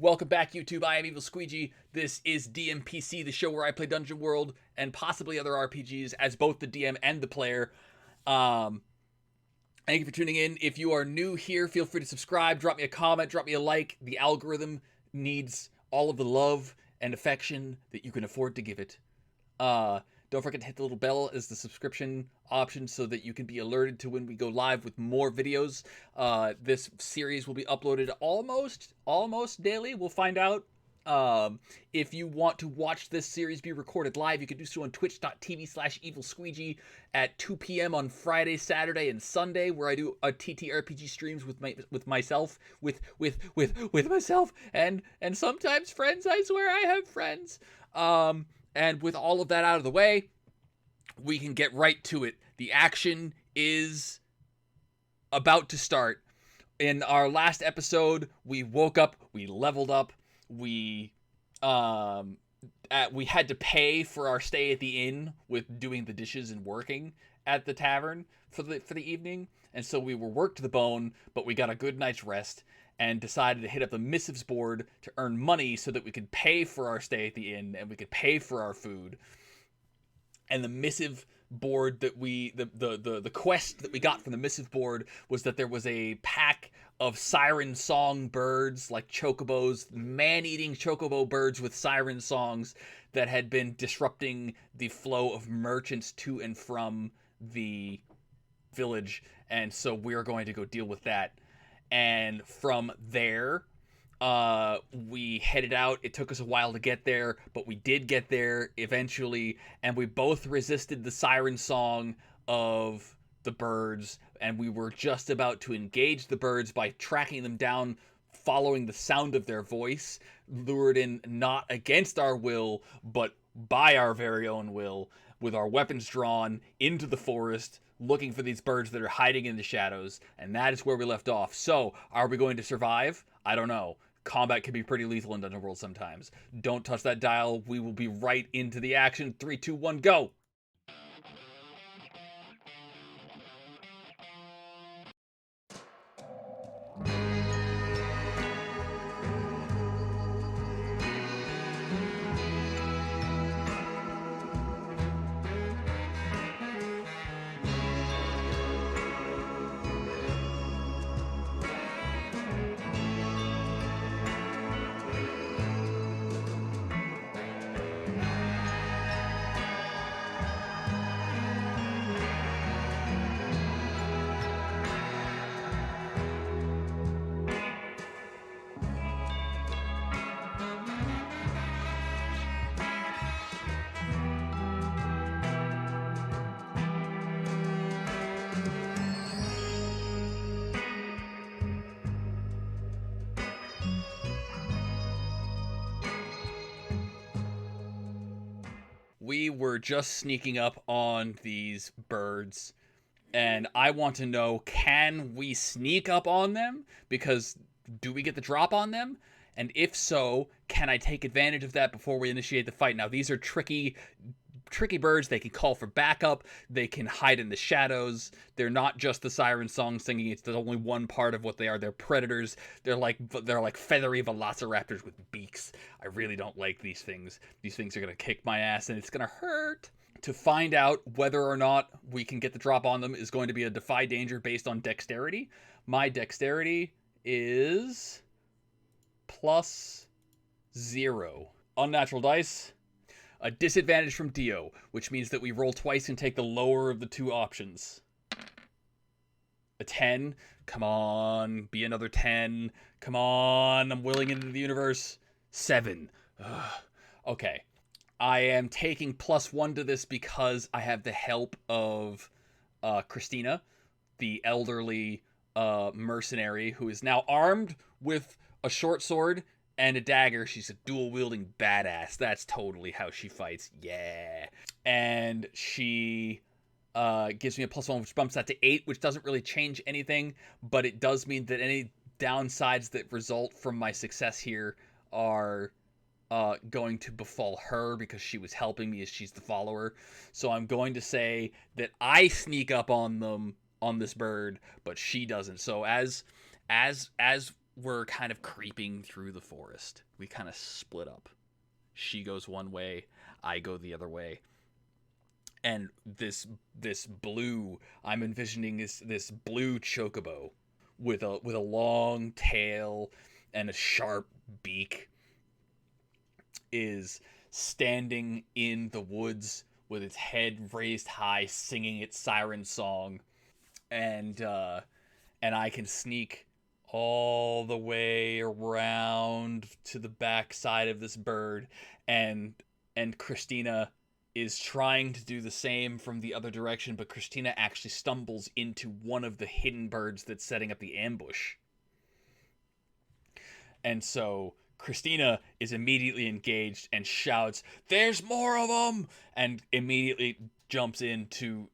Welcome back, YouTube. I am Evil Squeegee. This is DMPC, the show where I play Dungeon World and possibly other RPGs as both the DM and the player. Um, Thank you for tuning in. If you are new here, feel free to subscribe, drop me a comment, drop me a like. The algorithm needs all of the love and affection that you can afford to give it. Don't forget to hit the little bell as the subscription option so that you can be alerted to when we go live with more videos. This series will be uploaded almost daily. We'll find out. If you want to watch this series be recorded live, you can do so on twitch.tv/evilsqueegee at 2 p.m. on Friday, Saturday, and Sunday, where I do a TTRPG streams with myself, with myself, and sometimes friends. I swear I have friends. And with all of that out of the way, we can get right to it. The action is about to start. In our last episode, we woke up, we leveled up, we had to pay for our stay at the inn with doing the dishes and working at the tavern for the evening, and so we were worked to the bone, but we got a good night's rest and decided to hit up the missives board to earn money so that we could pay for our stay at the inn and we could pay for our food. And the missive board that the quest that we got from the missive board was that there was a pack of siren song birds, like chocobos, man-eating chocobo birds with siren songs that had been disrupting the flow of merchants to and from the village. And so we're going to go deal with that. And from there, we headed out. It took us a while to get there, but we did get there eventually, and we both resisted the siren song of the birds, and we were just about to engage the birds by tracking them down, following the sound of their voice, lured in not against our will, but by our very own will, with our weapons drawn into the forest, looking for these birds that are hiding in the shadows, and that is where we left off. So, are we going to survive? I don't know. Combat can be pretty lethal in Dungeon World sometimes. Don't touch that dial. We will be right into the action. 3, 2, 1, go! We were just sneaking up on these birds, and I want to know, can we sneak up on them? Because do we get the drop on them? And if so, can I take advantage of that before we initiate the fight? Now, these are tricky birds. They can call for backup. They can hide in the shadows. They're not just the siren song singing. It's only one part of what they are. They're predators. They're like feathery velociraptors with beaks. I really don't like these things. These things are going to kick my ass, and it's going to hurt. To find out whether or not we can get the drop on them is going to be a defy danger based on dexterity. My dexterity is +0. Unnatural dice. A disadvantage from Dio, which means that we roll twice and take the lower of the two options. A 10. Come on, be another 10. Come on, I'm willing into the universe. 7. Ugh. Okay. I am taking +1 to this because I have the help of Christina, the elderly mercenary who is now armed with a short sword and a dagger. She's a dual-wielding badass. That's totally how she fights. Yeah. And she gives me a +1, which bumps that to 8, which doesn't really change anything, but it does mean that any downsides that result from my success here are going to befall her because she was helping me as she's the follower. So I'm going to say that I sneak up on them, on this bird, but she doesn't. So as we're kind of creeping through the forest. We kind of split up. She goes one way, I go the other way. And this blue, I'm envisioning this blue chocobo with a long tail and a sharp beak is standing in the woods with its head raised high, singing its siren song. And I can sneak all the way around to the back side of this bird, and Christina is trying to do the same from the other direction, but Christina actually stumbles into one of the hidden birds that's setting up the ambush. And so Christina is immediately engaged and shouts, "There's more of them!" and immediately jumps into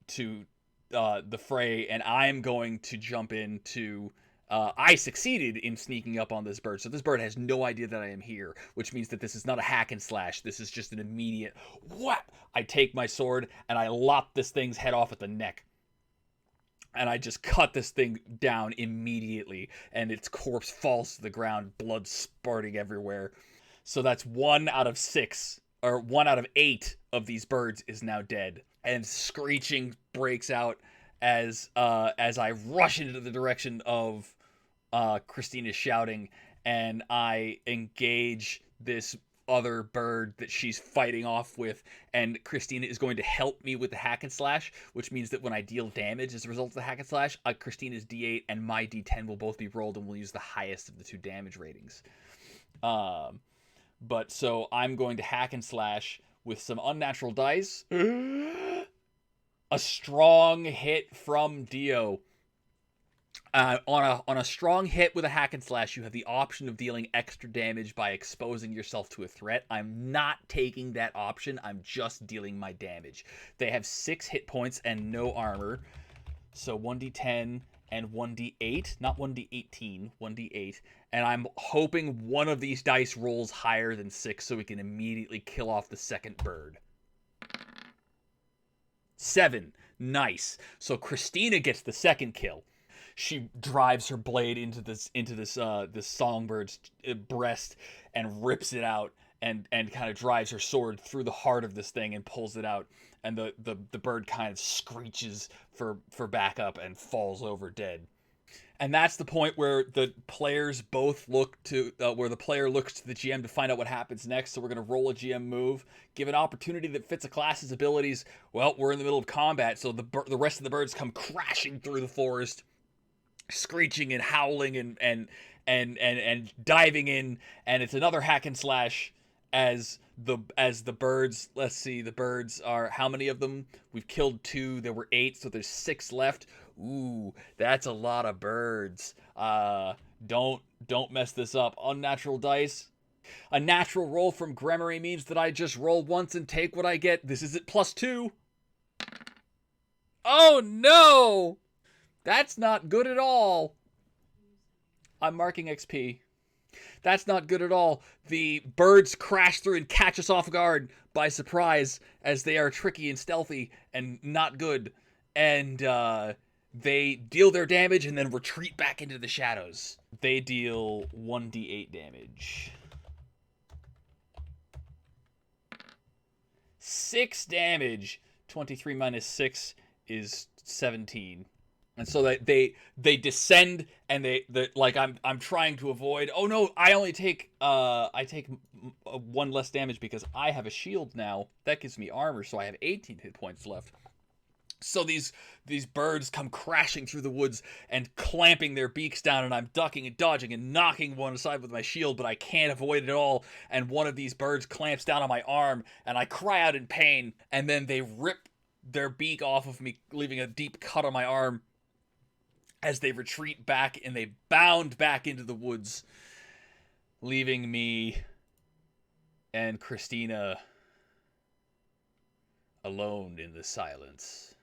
the fray, and I'm going to jump into... I succeeded in sneaking up on this bird, so this bird has no idea that I am here, which means that this is not a hack and slash. This is just an immediate whap. I take my sword and I lop this thing's head off at the neck. And I just cut this thing down immediately, and its corpse falls to the ground, blood spurting everywhere. So that's 1 out of 6, or 1 out of 8 of these birds is now dead. And screeching breaks out as I rush into the direction of Christina's shouting, and I engage this other bird that she's fighting off with, and Christina is going to help me with the hack and slash, which means that when I deal damage as a result of the hack and slash, Christina's D8 and my D10 will both be rolled, and we'll use the highest of the 2 damage ratings. But so I'm going to hack and slash with some unnatural dice. A strong hit from Dio. On a strong hit with a hack and slash, you have the option of dealing extra damage by exposing yourself to a threat. I'm not taking that option. I'm just dealing my damage. They have 6 hit points and no armor. So 1d10 and 1d8. Not 1d18, 1d8. And I'm hoping one of these dice rolls higher than 6 so we can immediately kill off the second bird. 7. Nice. So Christina gets the second kill. She drives her blade into this songbird's breast and rips it out, and kind of drives her sword through the heart of this thing and pulls it out, and the bird kind of screeches for backup and falls over dead. And that's the point where the players both look to where the player looks to the GM to find out what happens next. So we're going to roll a GM move, give an opportunity that fits a class's abilities. Well, we're in the middle of combat, so the rest of the birds come crashing through the forest, screeching and howling and diving in, and it's another hack and slash as the birds. Let's see, the birds are, how many of them? We've killed 2. There were 8, so there's 6 left. Ooh, that's a lot of birds. Don't mess this up. Unnatural dice. A natural roll from Gremory means that I just roll once and take what I get. This is at +2. Oh no! That's not good at all. I'm marking XP. That's not good at all. The birds crash through and catch us off guard by surprise, as they are tricky and stealthy and not good. And they deal their damage and then retreat back into the shadows. They deal 1d8 damage. 6 damage. 23 minus 6 is 17. And so they descend, and they like I'm trying to avoid. Oh no, I only take I take 1 less damage because I have a shield now. That gives me armor, so I have 18 hit points left. So these birds come crashing through the woods and clamping their beaks down, and I'm ducking and dodging and knocking one aside with my shield, but I can't avoid it at all. And one of these birds clamps down on my arm, and I cry out in pain, and then they rip their beak off of me, leaving a deep cut on my arm as they retreat back, and they bound back into the woods, leaving me and Christina alone in the silence.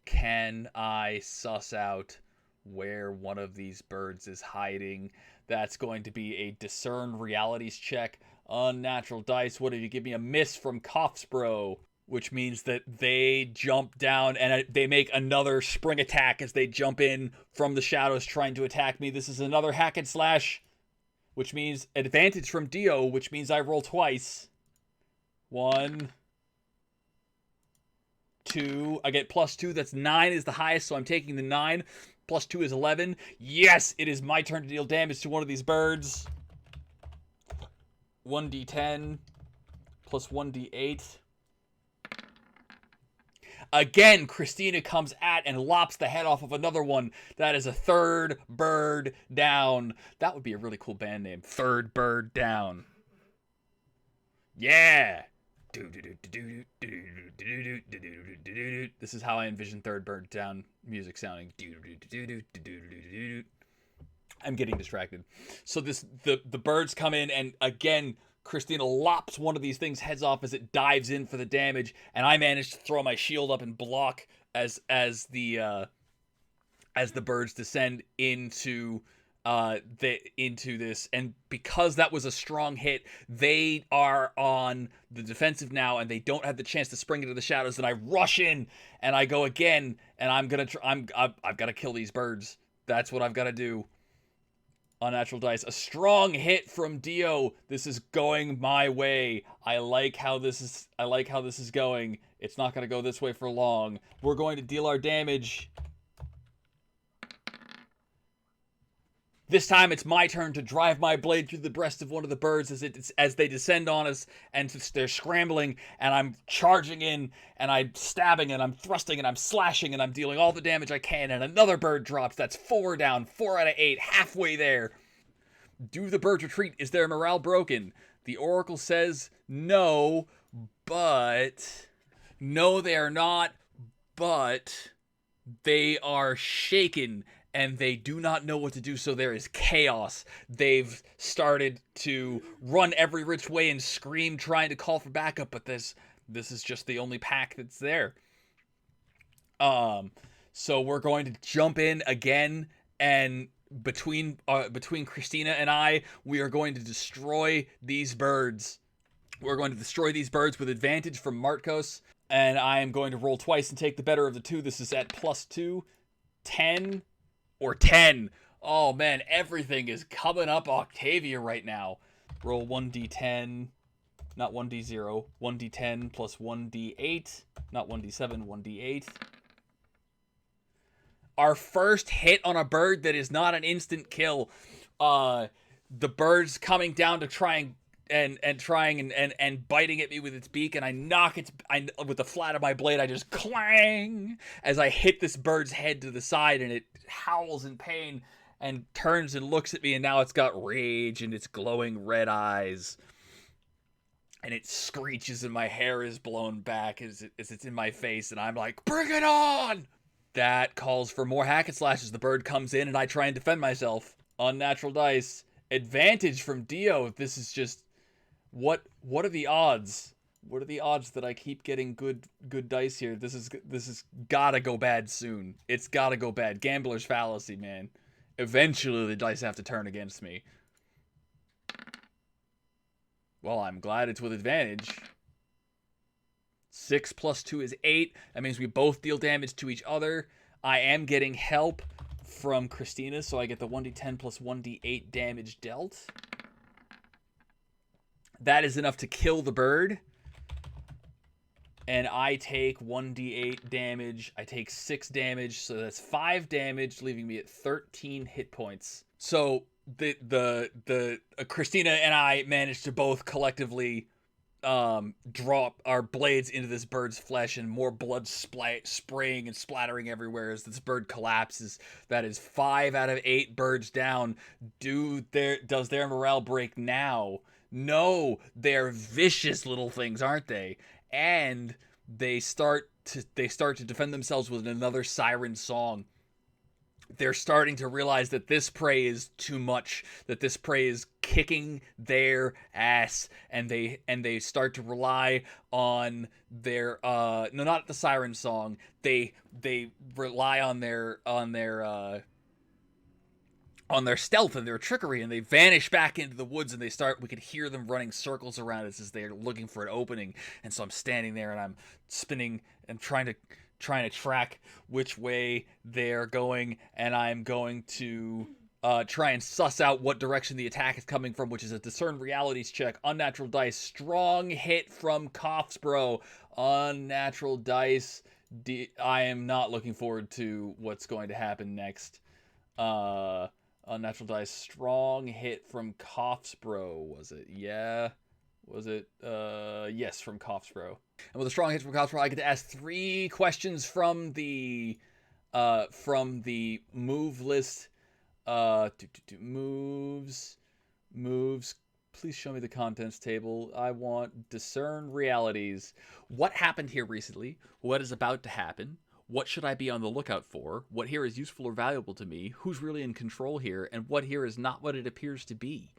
Can I suss out where one of these birds is hiding? That's going to be a discern realities check. Unnatural dice. What did you give me? A miss from Coughsbro, which means that they jump down and they make another spring attack as they jump in from the shadows trying to attack me. This is another hack and slash. which means advantage from Dio, which means I roll twice. 1, 2. I get +2. That's 9 is the highest, so I'm taking the 9. +2 is 11. Yes, it is my turn to deal damage to one of these birds. 1d10 plus 1d8. Again, Christina comes at and lops the head off of another one. That is a third bird down. That would be a really cool band name. Third Bird Down. Yeah. This is how I envision Third Bird Down music sounding. I'm getting distracted. So the birds come in, and again, Christina lops one of these things' heads off as it dives in for the damage, and I manage to throw my shield up and block as the birds descend into this. And because that was a strong hit, they are on the defensive now, and they don't have the chance to spring into the shadows. And I rush in, and I go again, and I've got to kill these birds. That's what I've got to do. Unnatural dice. A strong hit from Dio. This is going my way. I like how this is going. It's not going to go this way for long. We're going to deal our damage. This time it's my turn to drive my blade through the breast of one of the birds as they descend on us, and they're scrambling, and I'm charging in, and I'm stabbing, and I'm thrusting, and I'm slashing, and I'm dealing all the damage I can, and another bird drops. That's 4 down, 4 out of 8, halfway there. Do the birds retreat? Is their morale broken? The Oracle says no, but... No, they are not, but they are shaken, and they do not know what to do, so there is chaos. They've started to run every which way and scream, trying to call for backup, but this is just the only pack that's there. So we're going to jump in again, and between Christina and I, we are going to destroy these birds. We're going to destroy these birds with advantage from Martkos, and I am going to roll twice and take the better of the two. This is at +2, 10, or 10. Oh man, everything is coming up Octavia right now. Roll 1d10, not 1d0, 1d10 plus 1d8, not 1d7, 1d8. Our first hit on a bird that is not an instant kill. The bird's coming down to try and biting at me with its beak, and I knock with the flat of my blade. I just clang as I hit this bird's head to the side, and it howls in pain and turns and looks at me, and now it's got rage and its glowing red eyes, and it screeches, and my hair is blown back as it's in my face, and I'm like, bring it on! That calls for more hack and slashes. The bird comes in, and I try and defend myself. Unnatural dice. Advantage from Dio. This is just... What are the odds? What are the odds that I keep getting good dice here? This is gotta go bad soon. It's gotta go bad. Gambler's fallacy, man. Eventually the dice have to turn against me. Well, I'm glad it's with advantage. 6 plus 2 is 8. That means we both deal damage to each other. I am getting help from Christina, so I get the 1d10 plus 1d8 damage dealt. That is enough to kill the bird. And I take 1d8 damage. I take 6 damage, so that's 5 damage, leaving me at 13 hit points. So the Christina and I managed to both collectively drop our blades into this bird's flesh, and more blood spraying and splattering everywhere as this bird collapses. That is 5 out of 8 birds down. Does their morale break now? No, they're vicious little things, aren't they? And they start to defend themselves with another siren song. They're starting to realize that this prey is too much, that this prey is kicking their ass, and they start to rely on their no, not the siren song. They rely on their stealth and their trickery, and they vanish back into the woods, and we could hear them running circles around us as they're looking for an opening. And so I'm standing there, and I'm spinning and trying to track which way they're going, and I'm going to try and suss out what direction the attack is coming from, which is a discern realities check. Unnatural dice, strong hit from Coughsbro. Unnatural dice. I am not looking forward to what's going to happen next. Unnatural dice, strong hit from Coughsbro. Was it? Yeah. Was it? Yes, from Coughsbro. And with a strong hit from Coughsbro, I get to ask 3 questions from the move list. Moves. Please show me the contents table. I want discern realities. What happened here recently? What is about to happen? What should I be on the lookout for? What here is useful or valuable to me? Who's really in control here? And what here is not what it appears to be?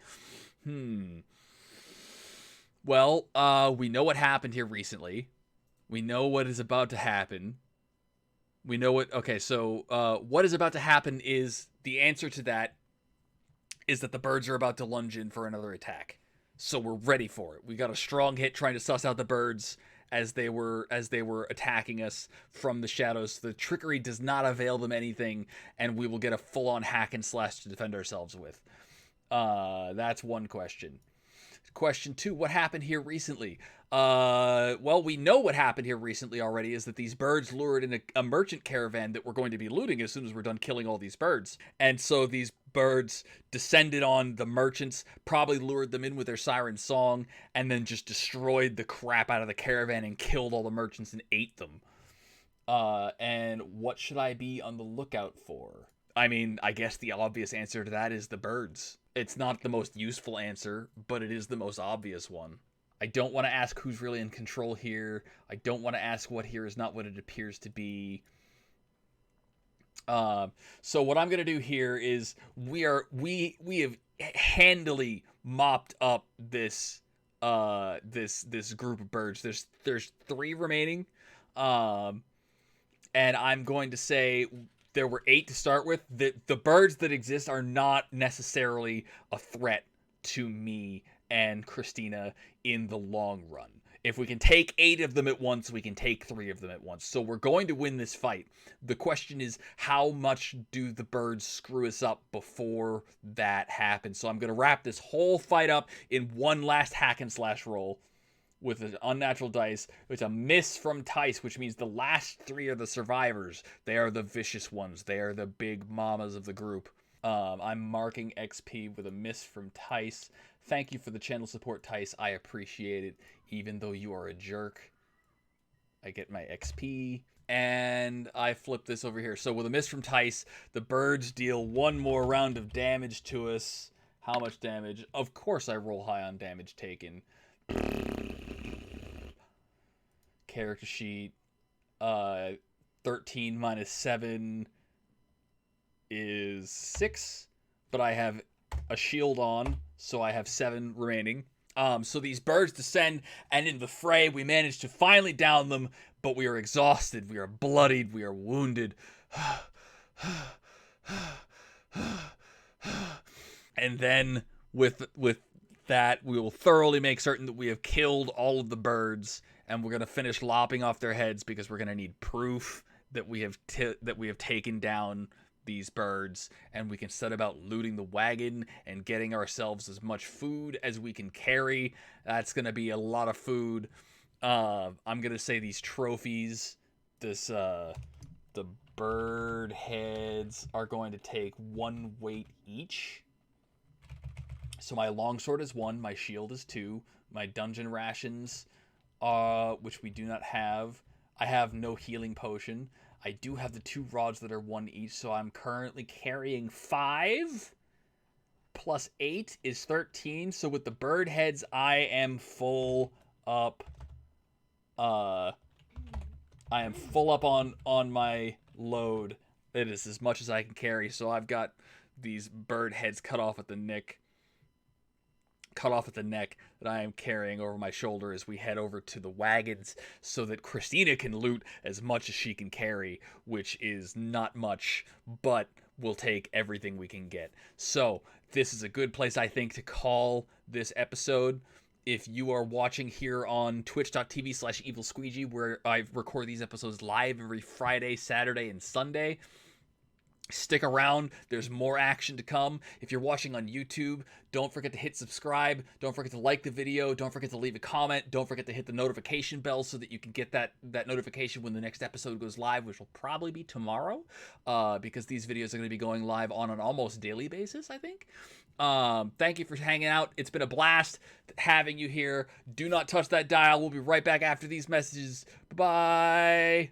Well, we know what happened here recently. We know what is about to happen. We know what... Okay, so what is about to happen is... The answer to that is that the birds are about to lunge in for another attack. So we're ready for it. We got a strong hit trying to suss out the birds as they were attacking us from the shadows. The trickery does not avail them anything, and we will get a full-on hack and slash to defend ourselves with. That's one question. Question 2, what happened here recently? Well, we know what happened here recently already is that these birds lured in a merchant caravan that we're going to be looting as soon as we're done killing all these birds. And so these birds descended on the merchants, probably lured them in with their siren song, and then just destroyed the crap out of the caravan and killed all the merchants and ate them. And what should I be on the lookout for? I mean, I guess the obvious answer to that is the birds. It's not the most useful answer, but it is the most obvious one. I don't want to ask who's really in control here. I don't want to ask what here is not what it appears to be. So what I'm gonna do here is we have handily mopped up this group of birds. There's 3 remaining, and I'm going to say. There were 8 to start with. The birds that exist are not necessarily a threat to me and Christina in the long run. If we can take 8 of them at once, we can take 3 of them at once. So we're going to win this fight. The question is, how much do the birds screw us up before that happens? So I'm going to wrap this whole fight up in one last hack and slash roll. With an unnatural dice. It's a miss from Tice, which means the last 3 are the survivors. They are the vicious ones. They are the big mamas of the group. I'm marking XP with a miss from Tice. Thank you for the channel support, Tice. I appreciate it, even though you are a jerk. I get my XP. And I flip this over here. So with a miss from Tice, the birds deal 1 more round of damage to us. How much damage? Of course I roll high on damage taken. Character sheet. 13 minus 7 is 6. But I have a shield on, so I have 7 remaining. So these birds descend, and in the fray, we manage to finally down them, but we are exhausted, we are bloodied, we are wounded. And then with that, we will thoroughly make certain that we have killed all of the birds, and we're going to finish lopping off their heads because we're going to need proof that we have taken down these birds, and we can set about looting the wagon and getting ourselves as much food as we can carry. That's going to be a lot of food. I'm going to say these trophies, the bird heads are going to take 1 weight each. So my longsword is 1, my shield is 2, my dungeon rations, which we do not have. I have no healing potion. I do have the 2 rods that are 1 each, so I'm currently carrying 5. Plus 8 is 13. So with the bird heads, I am full up. I am full up on my load. It is as much as I can carry. So I've got these bird heads cut off at the neck that I am carrying over my shoulder as we head over to the wagons so that Christina can loot as much as she can carry, which is not much, but we'll take everything we can get. So this is a good place, I think, to call this episode. If you are watching here on twitch.tv/evilsqueegee, where I record these episodes live every Friday, Saturday, and Sunday, Stick around. There's more action to come. If you're watching on YouTube, don't forget to hit subscribe. Don't forget to like the video. Don't forget to leave a comment. Don't forget to hit the notification bell so that you can get that notification when the next episode goes live, which will probably be tomorrow, because these videos are going to be going live on an almost daily basis, I think. Thank you for hanging out. It's been a blast having you here. Do not touch that dial. We'll be right back after these messages. Bye-bye.